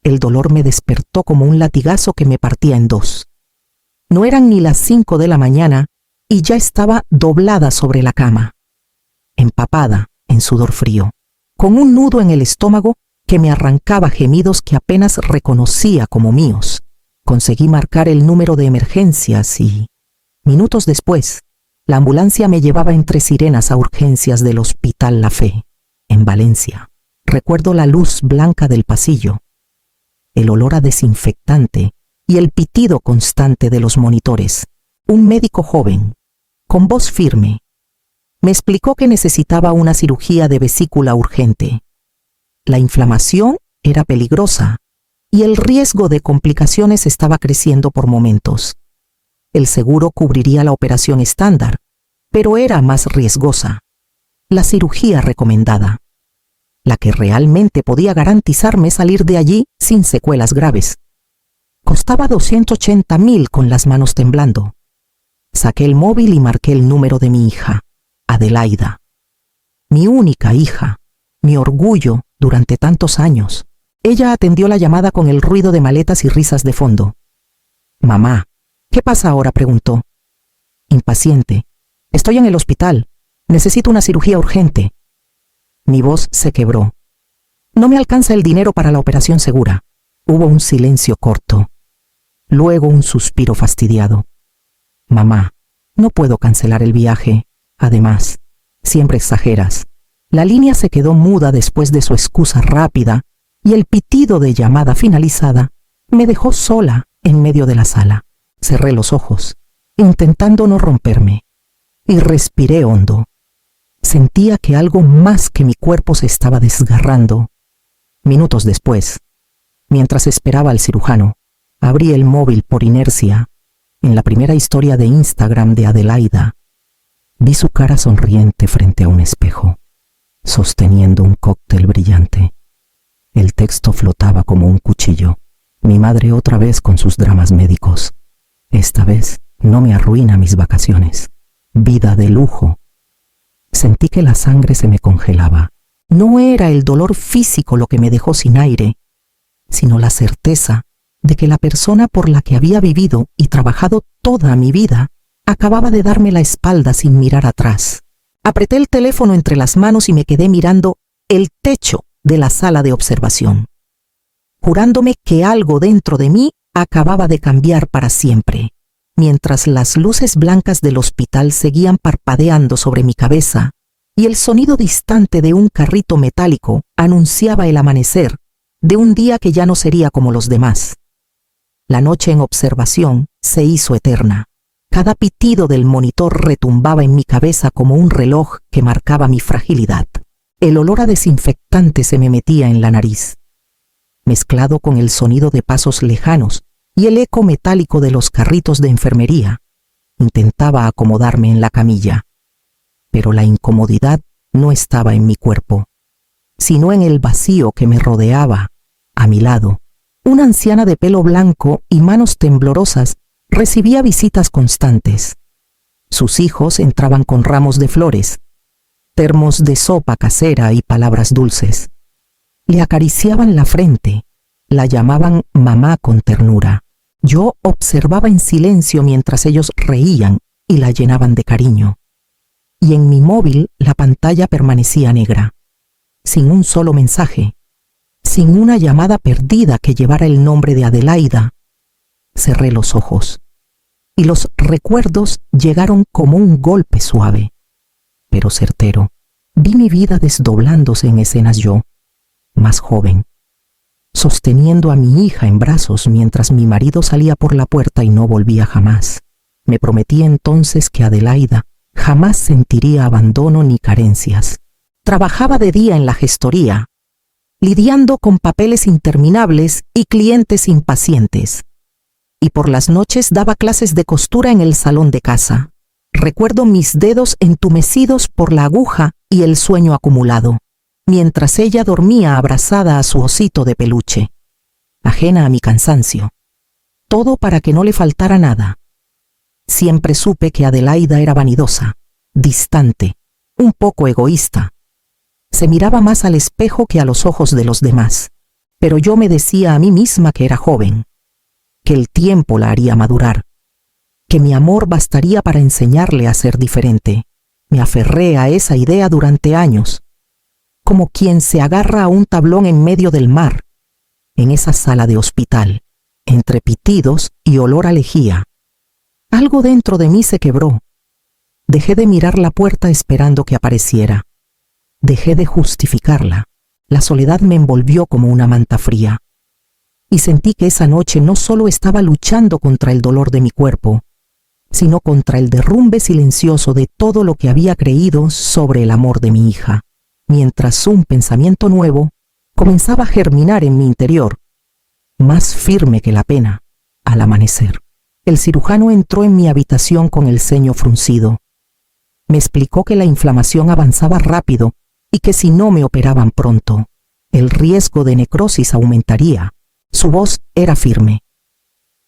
el dolor me despertó como un latigazo que me partía en dos. No eran ni las 5 de la mañana y ya estaba doblada sobre la cama, empapada en sudor frío, con un nudo en el estómago que me arrancaba gemidos que apenas reconocía como míos. Conseguí marcar el número de emergencias y, minutos después, la ambulancia me llevaba entre sirenas a urgencias del Hospital La Fe, en Valencia. Recuerdo la luz blanca del pasillo, el olor a desinfectante y el pitido constante de los monitores. Un médico joven, con voz firme, me explicó que necesitaba una cirugía de vesícula urgente. La inflamación era peligrosa y el riesgo de complicaciones estaba creciendo por momentos. El seguro cubriría la operación estándar, pero era más riesgosa. La cirugía recomendada, la que realmente podía garantizarme salir de allí sin secuelas graves. Costaba 280.000 con las manos temblando. Saqué el móvil y marqué el número de mi hija, Adelaida. Mi única hija, mi orgullo durante tantos años. Ella atendió la llamada con el ruido de maletas y risas de fondo. «Mamá, ¿qué pasa ahora?», preguntó. Impaciente. «Estoy en el hospital. Necesito una cirugía urgente». Mi voz se quebró. «No me alcanza el dinero para la operación segura». Hubo un silencio corto. Luego un suspiro fastidiado. «Mamá, no puedo cancelar el viaje. Además, siempre exageras». La línea se quedó muda después de su excusa rápida y el pitido de llamada finalizada me dejó sola en medio de la sala. Cerré los ojos, intentando no romperme, y respiré hondo. Sentía que algo más que mi cuerpo se estaba desgarrando. Minutos después, mientras esperaba al cirujano, abrí el móvil por inercia. En la primera historia de Instagram de Adelaida, vi su cara sonriente frente a un espejo, sosteniendo un cóctel brillante. El texto flotaba como un cuchillo. Mi madre otra vez con sus dramas médicos. Esta vez no me arruina mis vacaciones. Vida de lujo. Sentí que la sangre se me congelaba. No era el dolor físico lo que me dejó sin aire, sino la certeza de que la persona por la que había vivido y trabajado toda mi vida acababa de darme la espalda sin mirar atrás. Apreté el teléfono entre las manos y me quedé mirando el techo de la sala de observación, jurándome que algo dentro de mí acababa de cambiar para siempre. Mientras las luces blancas del hospital seguían parpadeando sobre mi cabeza y el sonido distante de un carrito metálico anunciaba el amanecer de un día que ya no sería como los demás. La noche en observación se hizo eterna. Cada pitido del monitor retumbaba en mi cabeza como un reloj que marcaba mi fragilidad. El olor a desinfectante se me metía en la nariz, mezclado con el sonido de pasos lejanos y el eco metálico de los carritos de enfermería. Intentaba acomodarme en la camilla, pero la incomodidad no estaba en mi cuerpo, sino en el vacío que me rodeaba. A mi lado, una anciana de pelo blanco y manos temblorosas recibía visitas constantes. Sus hijos entraban con ramos de flores, termos de sopa casera y palabras dulces. Le acariciaban la frente, la llamaban mamá con ternura. Yo observaba en silencio mientras ellos reían y la llenaban de cariño. Y en mi móvil la pantalla permanecía negra, sin un solo mensaje, sin una llamada perdida que llevara el nombre de Adelaida. Cerré los ojos y los recuerdos llegaron como un golpe suave, pero certero. Vi mi vida desdoblándose en escenas yo, más joven, sosteniendo a mi hija en brazos mientras mi marido salía por la puerta y no volvía jamás. Me prometí entonces que Adelaida jamás sentiría abandono ni carencias. Trabajaba de día en la gestoría, lidiando con papeles interminables y clientes impacientes, y por las noches daba clases de costura en el salón de casa. Recuerdo mis dedos entumecidos por la aguja y el sueño acumulado, mientras ella dormía abrazada a su osito de peluche, ajena a mi cansancio. Todo para que no le faltara nada. Siempre supe que Adelaida era vanidosa, distante, un poco egoísta. Se miraba más al espejo que a los ojos de los demás. pero yo me decía a mí misma que era joven, que el tiempo la haría madurar, que mi amor bastaría para enseñarle a ser diferente. Me aferré a esa idea durante años, como quien se agarra a un tablón en medio del mar, en esa sala de hospital, entre pitidos y olor a lejía. Algo dentro de mí se quebró. Dejé de mirar la puerta esperando que apareciera. Dejé de justificarla. La soledad me envolvió como una manta fría. Y sentí que esa noche no solo estaba luchando contra el dolor de mi cuerpo, sino contra el derrumbe silencioso de todo lo que había creído sobre el amor de mi hija, mientras un pensamiento nuevo comenzaba a germinar en mi interior, más firme que la pena, al amanecer. El cirujano entró en mi habitación con el ceño fruncido. Me explicó que la inflamación avanzaba rápido y que si no me operaban pronto, el riesgo de necrosis aumentaría. Su voz era firme,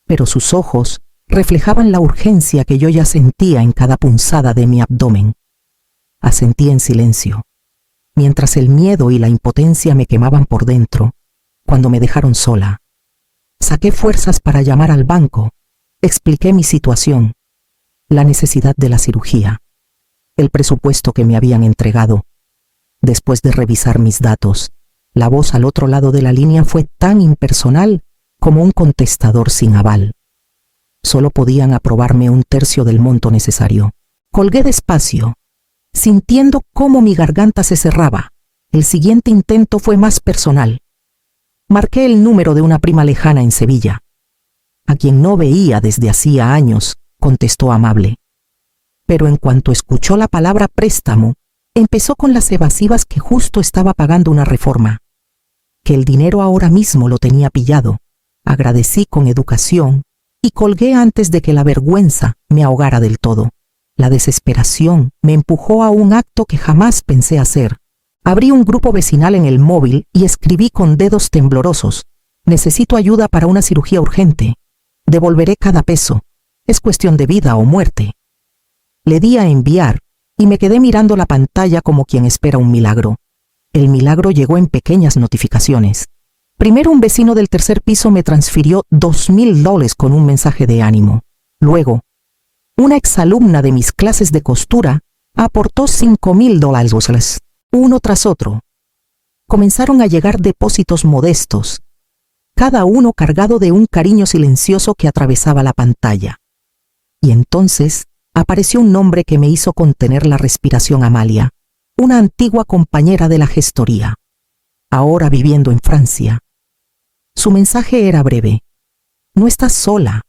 pero sus ojos reflejaban la urgencia que yo ya sentía en cada punzada de mi abdomen. Asentí en silencio, mientras el miedo y la impotencia me quemaban por dentro. Cuando me dejaron sola, saqué fuerzas para llamar al banco. Expliqué mi situación, la necesidad de la cirugía, el presupuesto que me habían entregado. Después de revisar mis datos, la voz al otro lado de la línea fue tan impersonal como un contestador sin aval. Solo podían aprobarme un tercio del monto necesario. Colgué despacio, sintiendo cómo mi garganta se cerraba. El siguiente intento fue más personal. Marqué el número de una prima lejana en Sevilla, a quien no veía desde hacía años. Contestó amable. Pero en cuanto escuchó la palabra préstamo, empezó con las evasivas que justo estaba pagando una reforma, que el dinero ahora mismo lo tenía pillado. Agradecí con educación y colgué antes de que la vergüenza me ahogara del todo. La desesperación me empujó a un acto que jamás pensé hacer. Abrí un grupo vecinal en el móvil y escribí con dedos temblorosos: necesito ayuda para una cirugía urgente. Devolveré cada peso. Es cuestión de vida o muerte. Le di a enviar y me quedé mirando la pantalla como quien espera un milagro. El milagro llegó en pequeñas notificaciones. Primero, un vecino del tercer piso me transfirió $2,000 con un mensaje de ánimo. Luego, una exalumna de mis clases de costura aportó $5,000, uno tras otro. Comenzaron a llegar depósitos modestos, cada uno cargado de un cariño silencioso que atravesaba la pantalla. Y entonces apareció un nombre que me hizo contener la respiración: Amalia, una antigua compañera de la gestoría, ahora viviendo en Francia. Su mensaje era breve: no estás sola,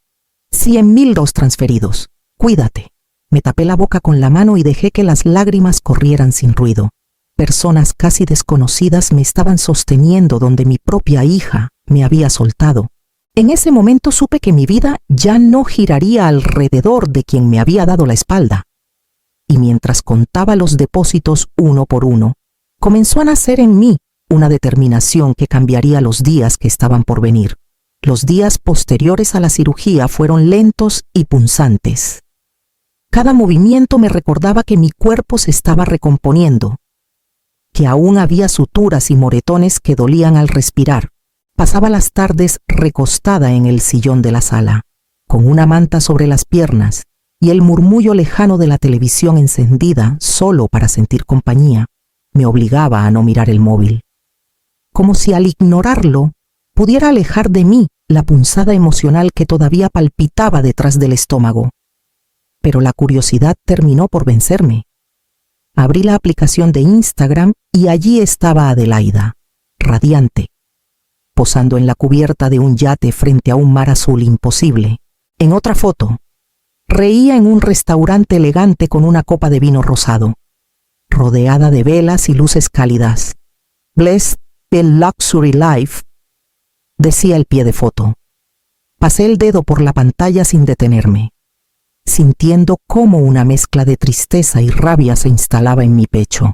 $100,000 transferidos, cuídate. Me tapé la boca con la mano y dejé que las lágrimas corrieran sin ruido. Personas casi desconocidas me estaban sosteniendo donde mi propia hija me había soltado. En ese momento supe que mi vida ya no giraría alrededor de quien me había dado la espalda. Y mientras contaba los depósitos uno por uno, comenzó a nacer en mí una determinación que cambiaría los días que estaban por venir. Los días posteriores a la cirugía fueron lentos y punzantes. Cada movimiento me recordaba que mi cuerpo se estaba recomponiendo, que aún había suturas y moretones que dolían al respirar. Pasaba las tardes recostada en el sillón de la sala, con una manta sobre las piernas y el murmullo lejano de la televisión encendida solo para sentir compañía me obligaba a no mirar el móvil. Como si al ignorarlo pudiera alejar de mí la punzada emocional que todavía palpitaba detrás del estómago. Pero la curiosidad terminó por vencerme. Abrí la aplicación de Instagram y allí estaba Adelaida, radiante, posando en la cubierta de un yate frente a un mar azul imposible. En otra foto, reía en un restaurante elegante con una copa de vino rosado, rodeada de velas y luces cálidas. Blessed the luxury life, decía el pie de foto. Pasé el dedo por la pantalla sin detenerme, sintiendo cómo una mezcla de tristeza y rabia se instalaba en mi pecho.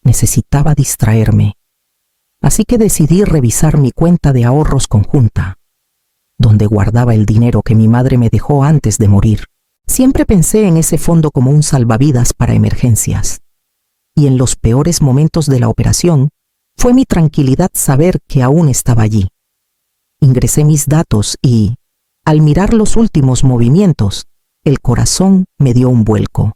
Necesitaba distraerme. Así que decidí revisar mi cuenta de ahorros conjunta, donde guardaba el dinero que mi madre me dejó antes de morir. Siempre pensé en ese fondo como un salvavidas para emergencias. Y en los peores momentos de la operación, Fue mi tranquilidad saber que aún estaba allí. Ingresé mis datos y, al mirar los últimos movimientos, el corazón me dio un vuelco.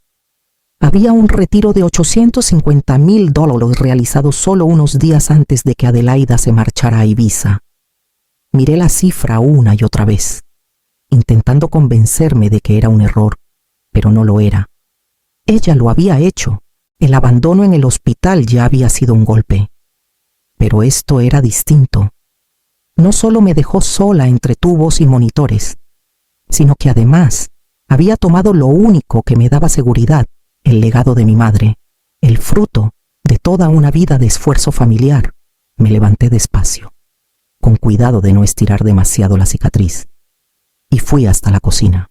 Había un retiro de $850,000 realizado solo unos días antes de que Adelaida se marchara a Ibiza. Miré la cifra una y otra vez, intentando convencerme de que era un error, pero no lo era. Ella lo había hecho. El abandono en el hospital ya había sido un golpe. Pero esto era distinto. No solo me dejó sola entre tubos y monitores, sino que además había tomado lo único que me daba seguridad, el legado de mi madre, el fruto de toda una vida de esfuerzo familiar. Me levanté despacio, con cuidado de no estirar demasiado la cicatriz, y fui hasta la cocina.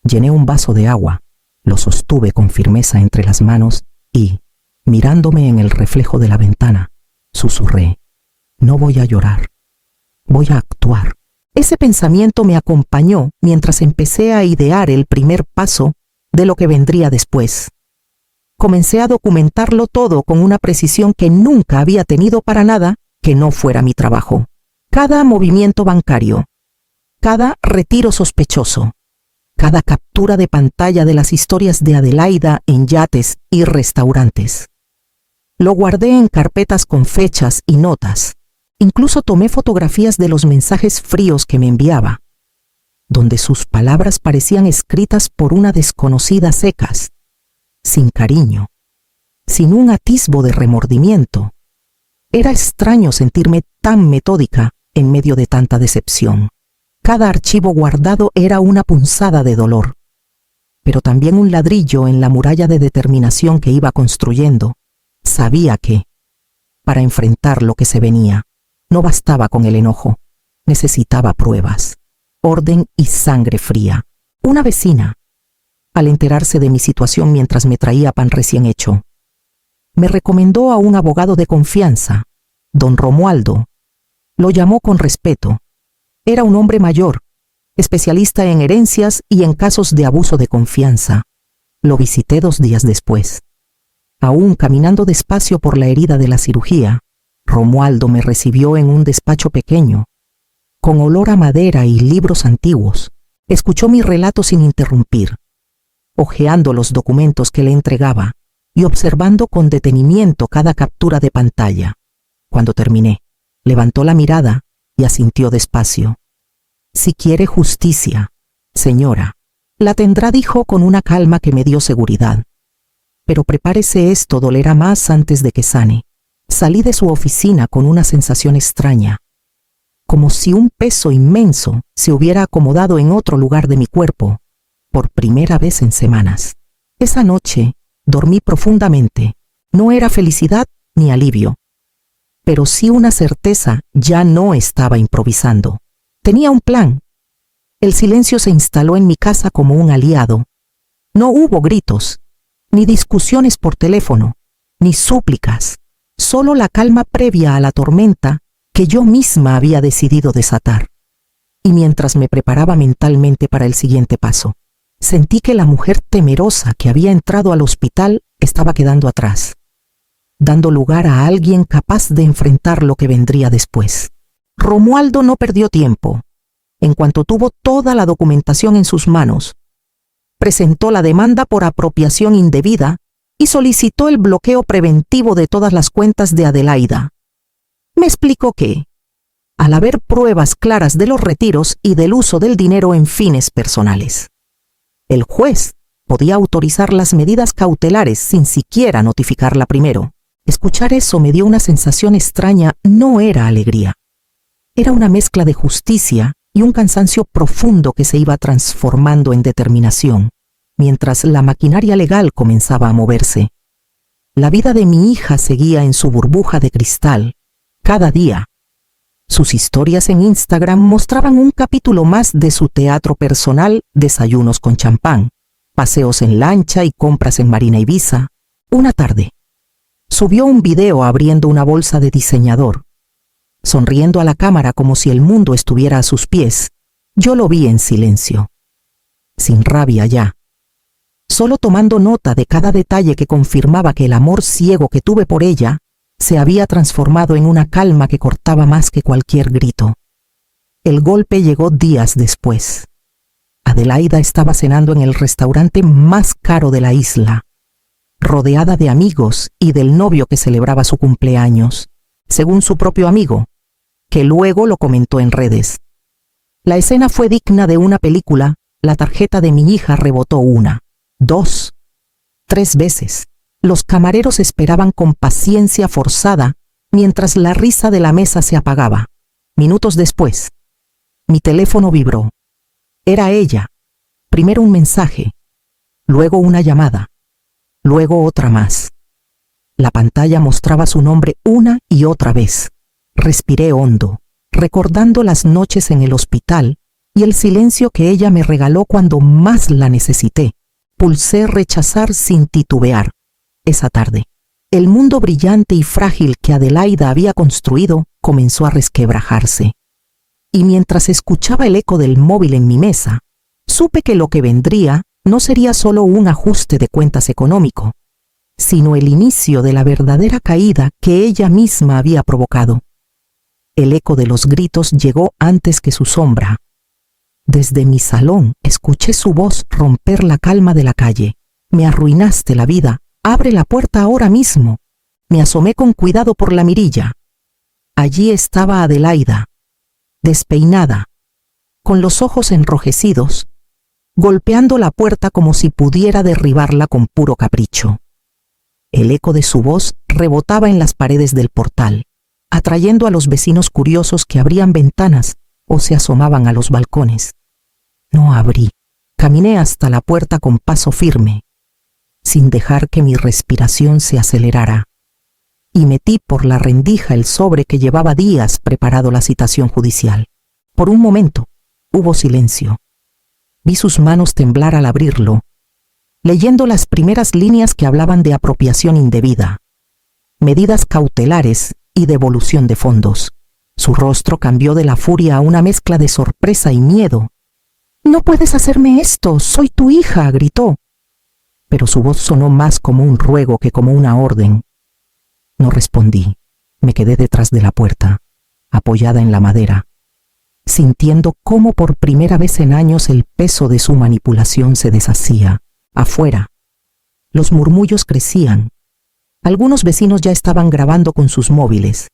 Llené un vaso de agua, lo sostuve con firmeza entre las manos y, mirándome en el reflejo de la ventana, susurré: no voy a llorar, voy a actuar. Ese pensamiento me acompañó mientras empecé a idear el primer paso de lo que vendría después. Comencé a documentarlo todo con una precisión que nunca había tenido para nada que no fuera mi trabajo. Cada movimiento bancario, cada retiro sospechoso, cada captura de pantalla de las historias de Adelaida en yates y restaurantes. Lo guardé en carpetas con fechas y notas. Incluso tomé fotografías de los mensajes fríos que me enviaba, donde sus palabras parecían escritas por una desconocida secas, sin cariño, sin un atisbo de remordimiento. Era extraño sentirme tan metódica en medio de tanta decepción. Cada archivo guardado era una punzada de dolor, pero también un ladrillo en la muralla de determinación que iba construyendo. Sabía que, para enfrentar lo que se venía, no bastaba con el enojo, necesitaba pruebas, orden y sangre fría. Una vecina, al enterarse de mi situación mientras me traía pan recién hecho, me recomendó a un abogado de confianza, don Romualdo. Lo llamó con respeto. Era un hombre mayor, especialista en herencias y en casos de abuso de confianza. Lo visité 2 días después. Aún caminando despacio por la herida de la cirugía, Romualdo me recibió en un despacho pequeño, con olor a madera y libros antiguos. Escuchó mi relato sin interrumpir, hojeando los documentos que le entregaba y observando con detenimiento cada captura de pantalla. Cuando terminé, levantó la mirada y asintió despacio. Si quiere justicia, señora, la tendrá, dijo con una calma que me dio seguridad. Pero prepárese, esto dolerá más antes de que sane. Salí de su oficina con una sensación extraña, como si un peso inmenso se hubiera acomodado en otro lugar de mi cuerpo, por primera vez en semanas. Esa noche dormí profundamente. No era felicidad ni alivio, pero sí una certeza: ya no estaba improvisando. Tenía un plan. El silencio se instaló en mi casa como un aliado. No hubo gritos, ni discusiones por teléfono, ni súplicas. Solo la calma previa a la tormenta que yo misma había decidido desatar. Y mientras me preparaba mentalmente para el siguiente paso, sentí que la mujer temerosa que había entrado al hospital estaba quedando atrás, dando lugar a alguien capaz de enfrentar lo que vendría después. Romualdo no perdió tiempo. En cuanto tuvo toda la documentación en sus manos, presentó la demanda por apropiación indebida y solicitó el bloqueo preventivo de todas las cuentas de Adelaida. Me explicó que, al haber pruebas claras de los retiros y del uso del dinero en fines personales, el juez podía autorizar las medidas cautelares sin siquiera notificarla primero. Escuchar eso me dio una sensación extraña. No era alegría. Era una mezcla de justicia y un cansancio profundo que se iba transformando en determinación, mientras la maquinaria legal comenzaba a moverse. La vida de mi hija seguía en su burbuja de cristal, cada día. Sus historias en Instagram mostraban un capítulo más de su teatro personal: desayunos con champán, paseos en lancha y compras en Marina Ibiza. Una tarde, subió un video abriendo una bolsa de diseñador, sonriendo a la cámara como si el mundo estuviera a sus pies. Yo lo vi en silencio, sin rabia ya, solo tomando nota de cada detalle que confirmaba que el amor ciego que tuve por ella se había transformado en una calma que cortaba más que cualquier grito. El golpe llegó días después. Adelaida estaba cenando en el restaurante más caro de la isla, rodeada de amigos y del novio que celebraba su cumpleaños, según su propio amigo, que luego lo comentó en redes. La escena fue digna de una película. La tarjeta de mi hija rebotó 1, 2, 3 veces. Los camareros esperaban con paciencia forzada mientras la risa de la mesa se apagaba. Minutos después, mi teléfono vibró. Era ella. Primero un mensaje, luego una llamada, luego otra más. La pantalla mostraba su nombre una y otra vez. Respiré hondo, recordando las noches en el hospital y el silencio que ella me regaló cuando más la necesité. Pulsé rechazar sin titubear. Esa tarde, el mundo brillante y frágil que Adelaida había construido comenzó a resquebrajarse. Y mientras escuchaba el eco del móvil en mi mesa, supe que lo que vendría no sería solo un ajuste de cuentas económico, sino el inicio de la verdadera caída que ella misma había provocado. El eco de los gritos llegó antes que su sombra. Desde mi salón escuché su voz romper la calma de la calle. Me arruinaste la vida, abre la puerta ahora mismo. Me asomé con cuidado por la mirilla. Allí estaba Adelaida, despeinada, con los ojos enrojecidos, golpeando la puerta como si pudiera derribarla con puro capricho. El eco de su voz rebotaba en las paredes del portal, atrayendo a los vecinos curiosos que abrían ventanas o se asomaban a los balcones. No abrí. Caminé hasta la puerta con paso firme, sin dejar que mi respiración se acelerara, y metí por la rendija el sobre que llevaba días preparado la citación judicial. Por un momento, hubo silencio. Vi sus manos temblar al abrirlo, leyendo las primeras líneas que hablaban de apropiación indebida, medidas cautelares y devolución de fondos. Su rostro cambió de la furia a una mezcla de sorpresa y miedo. «No puedes hacerme esto, soy tu hija», gritó. Pero su voz sonó más como un ruego que como una orden. No respondí. Me quedé detrás de la puerta, apoyada en la madera, sintiendo cómo por primera vez en años el peso de su manipulación se deshacía. Afuera, los murmullos crecían. Algunos vecinos ya estaban grabando con sus móviles.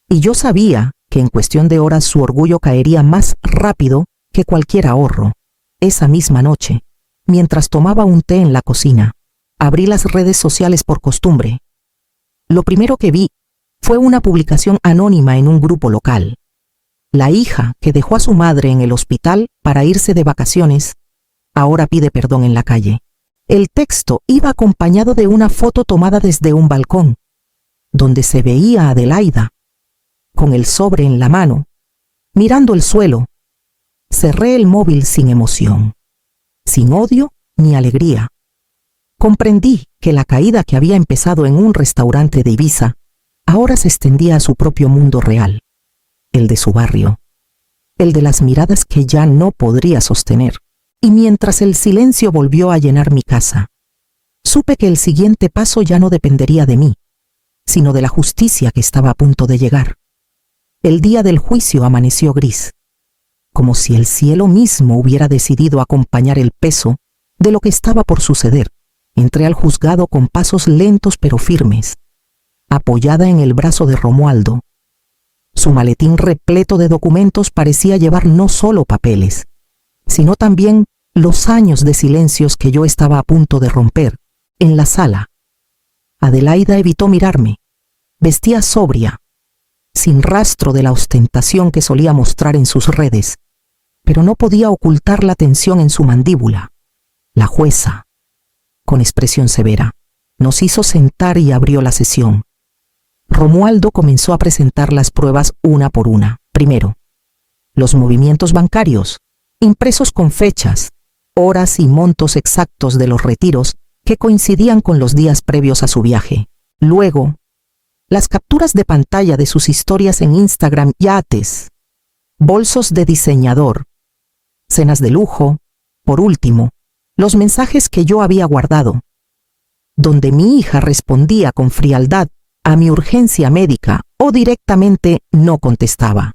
Y yo sabía que en cuestión de horas su orgullo caería más rápido que cualquier ahorro. Esa misma noche, mientras tomaba un té en la cocina, abrí las redes sociales por costumbre. Lo primero que vi fue una publicación anónima en un grupo local. La hija que dejó a su madre en el hospital para irse de vacaciones, ahora pide perdón en la calle. El texto iba acompañado de una foto tomada desde un balcón, donde se veía a Adelaida, con el sobre en la mano, mirando el suelo. Cerré el móvil sin emoción, sin odio ni alegría. Comprendí que la caída que había empezado en un restaurante de Ibiza ahora se extendía a su propio mundo real, el de su barrio, el de las miradas que ya no podría sostener. Y mientras el silencio volvió a llenar mi casa, supe que el siguiente paso ya no dependería de mí, sino de la justicia que estaba a punto de llegar. El día del juicio amaneció gris, como si el cielo mismo hubiera decidido acompañar el peso de lo que estaba por suceder. Entré al juzgado con pasos lentos pero firmes, apoyada en el brazo de Romualdo. Su maletín repleto de documentos parecía llevar no solo papeles, sino también los años de silencios que yo estaba a punto de romper. En la sala, Adelaida evitó mirarme. Vestía sobria, sin rastro de la ostentación que solía mostrar en sus redes, pero no podía ocultar la tensión en su mandíbula. La jueza, con expresión severa, nos hizo sentar y abrió la sesión. Romualdo comenzó a presentar las pruebas una por una. Primero, los movimientos bancarios, impresos con fechas, horas y montos exactos de los retiros que coincidían con los días previos a su viaje. Luego, las capturas de pantalla de sus historias en Instagram, yates, bolsos de diseñador, cenas de lujo. Por último, los mensajes que yo había guardado, donde mi hija respondía con frialdad a mi urgencia médica o directamente no contestaba.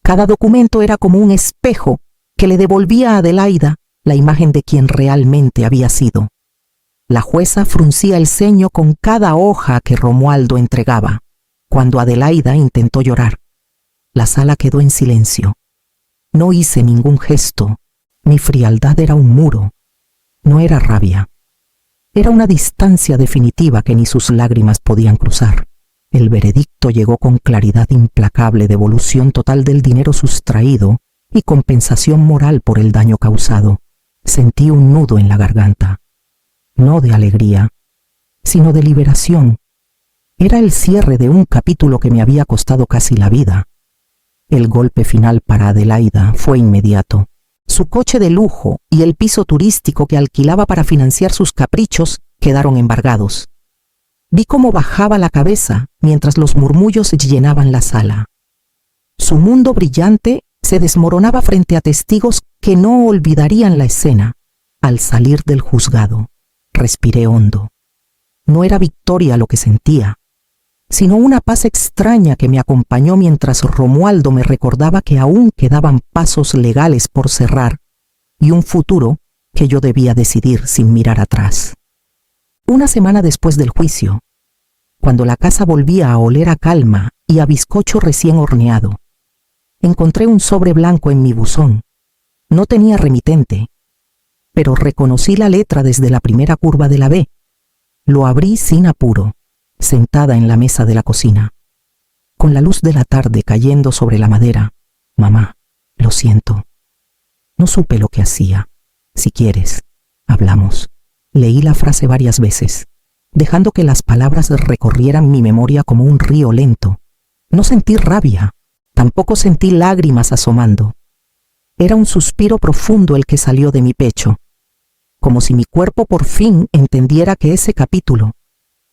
Cada documento era como un espejo que le devolvía a Adelaida la imagen de quien realmente había sido. La jueza fruncía el ceño con cada hoja que Romualdo entregaba. Cuando Adelaida intentó llorar, la sala quedó en silencio. No hice ningún gesto. Mi frialdad era un muro. No era rabia. Era una distancia definitiva que ni sus lágrimas podían cruzar. El veredicto llegó con claridad implacable: devolución total del dinero sustraído y compensación moral por el daño causado. Sentí un nudo en la garganta. No de alegría, sino de liberación. Era el cierre de un capítulo que me había costado casi la vida. El golpe final para Adelaida fue inmediato. Su coche de lujo y el piso turístico que alquilaba para financiar sus caprichos quedaron embargados. Vi cómo bajaba la cabeza mientras los murmullos llenaban la sala. Su mundo brillante se desmoronaba frente a testigos que no olvidarían la escena. Al salir del juzgado, respiré hondo. No era victoria lo que sentía, sino una paz extraña que me acompañó mientras Romualdo me recordaba que aún quedaban pasos legales por cerrar y un futuro que yo debía decidir sin mirar atrás. Una semana después del juicio, cuando la casa volvía a oler a calma y a bizcocho recién horneado, encontré un sobre blanco en mi buzón. No tenía remitente, pero reconocí la letra desde la primera curva de la B. Lo abrí sin apuro, sentada en la mesa de la cocina, con la luz de la tarde cayendo sobre la madera. Mamá, lo siento. No supe lo que hacía. Si quieres, hablamos. Leí la frase varias veces, dejando que las palabras recorrieran mi memoria como un río lento. No sentí rabia, tampoco sentí lágrimas asomando. Era un suspiro profundo el que salió de mi pecho, como si mi cuerpo por fin entendiera que ese capítulo,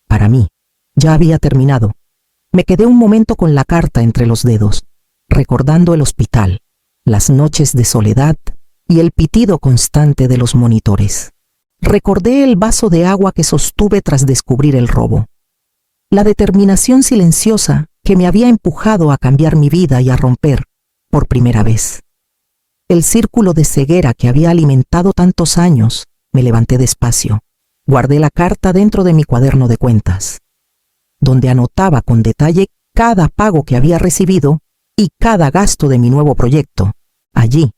para mí, ya había terminado. Me quedé un momento con la carta entre los dedos, recordando el hospital, las noches de soledad y el pitido constante de los monitores. Recordé el vaso de agua que sostuve tras descubrir el robo, la determinación silenciosa que me había empujado a cambiar mi vida y a romper, por primera vez, el círculo de ceguera que había alimentado tantos años. Me levanté despacio. Guardé la carta dentro de mi cuaderno de cuentas, donde anotaba con detalle cada pago que había recibido y cada gasto de mi nuevo proyecto, allí,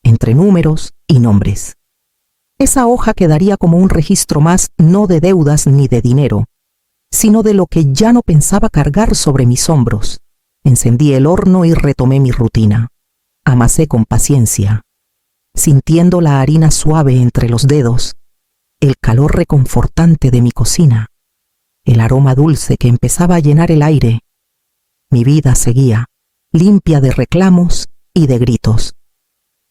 entre números y nombres. Esa hoja quedaría como un registro más, no de deudas ni de dinero, sino de lo que ya no pensaba cargar sobre mis hombros. Encendí el horno y retomé mi rutina. Amasé con paciencia, sintiendo la harina suave entre los dedos, el calor reconfortante de mi cocina, el aroma dulce que empezaba a llenar el aire. Mi vida seguía, limpia de reclamos y de gritos,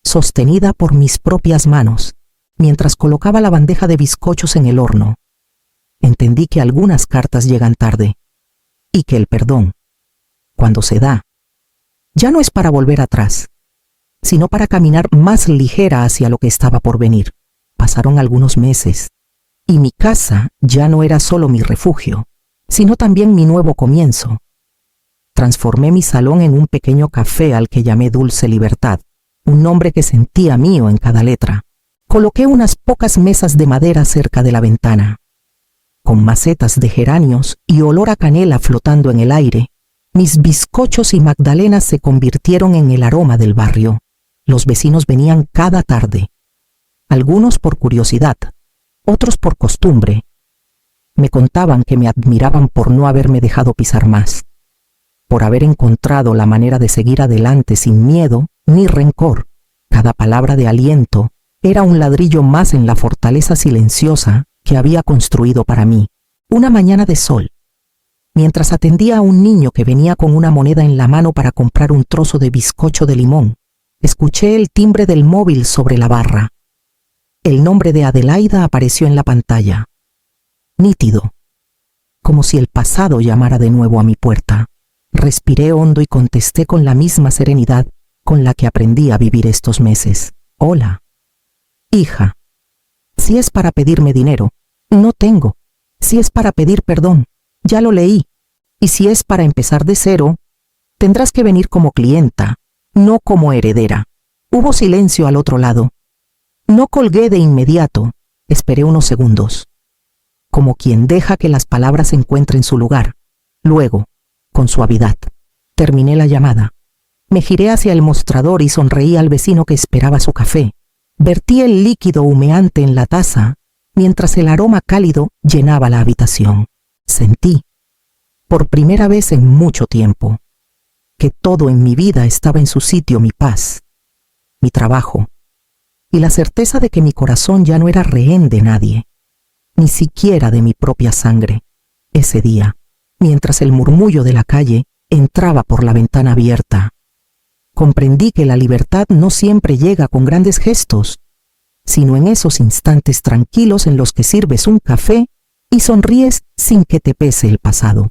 sostenida por mis propias manos, mientras colocaba la bandeja de bizcochos en el horno. Entendí que algunas cartas llegan tarde, y que el perdón, cuando se da, ya no es para volver atrás, sino para caminar más ligera hacia lo que estaba por venir. Pasaron algunos meses, y mi casa ya no era solo mi refugio, sino también mi nuevo comienzo. Transformé mi salón en un pequeño café al que llamé Dulce Libertad, un nombre que sentía mío en cada letra. Coloqué unas pocas mesas de madera cerca de la ventana, con macetas de geranios y olor a canela flotando en el aire. Mis bizcochos y magdalenas se convirtieron en el aroma del barrio. Los vecinos venían cada tarde, algunos por curiosidad, otros por costumbre. Me contaban que me admiraban por no haberme dejado pisar más, por haber encontrado la manera de seguir adelante sin miedo ni rencor. Cada palabra de aliento era un ladrillo más en la fortaleza silenciosa que había construido para mí. Una mañana de sol, mientras atendía a un niño que venía con una moneda en la mano para comprar un trozo de bizcocho de limón, escuché el timbre del móvil sobre la barra. El nombre de Adelaida apareció en la pantalla, nítido, como si el pasado llamara de nuevo a mi puerta. Respiré hondo y contesté con la misma serenidad con la que aprendí a vivir estos meses. Hola. Hija, si es para pedirme dinero, no tengo. Si es para pedir perdón, ya lo leí. Y si es para empezar de cero, tendrás que venir como clienta, no como heredera. Hubo silencio al otro lado. No colgué de inmediato, esperé unos segundos, como quien deja que las palabras encuentren su lugar. Luego, con suavidad, terminé la llamada. Me giré hacia el mostrador y sonreí al vecino que esperaba su café. Vertí el líquido humeante en la taza, mientras el aroma cálido llenaba la habitación. Sentí, por primera vez en mucho tiempo, que todo en mi vida estaba en su sitio: mi paz, mi trabajo, y la certeza de que mi corazón ya no era rehén de nadie, ni siquiera de mi propia sangre. Ese día, mientras el murmullo de la calle entraba por la ventana abierta, comprendí que la libertad no siempre llega con grandes gestos, sino en esos instantes tranquilos en los que sirves un café y sonríes sin que te pese el pasado.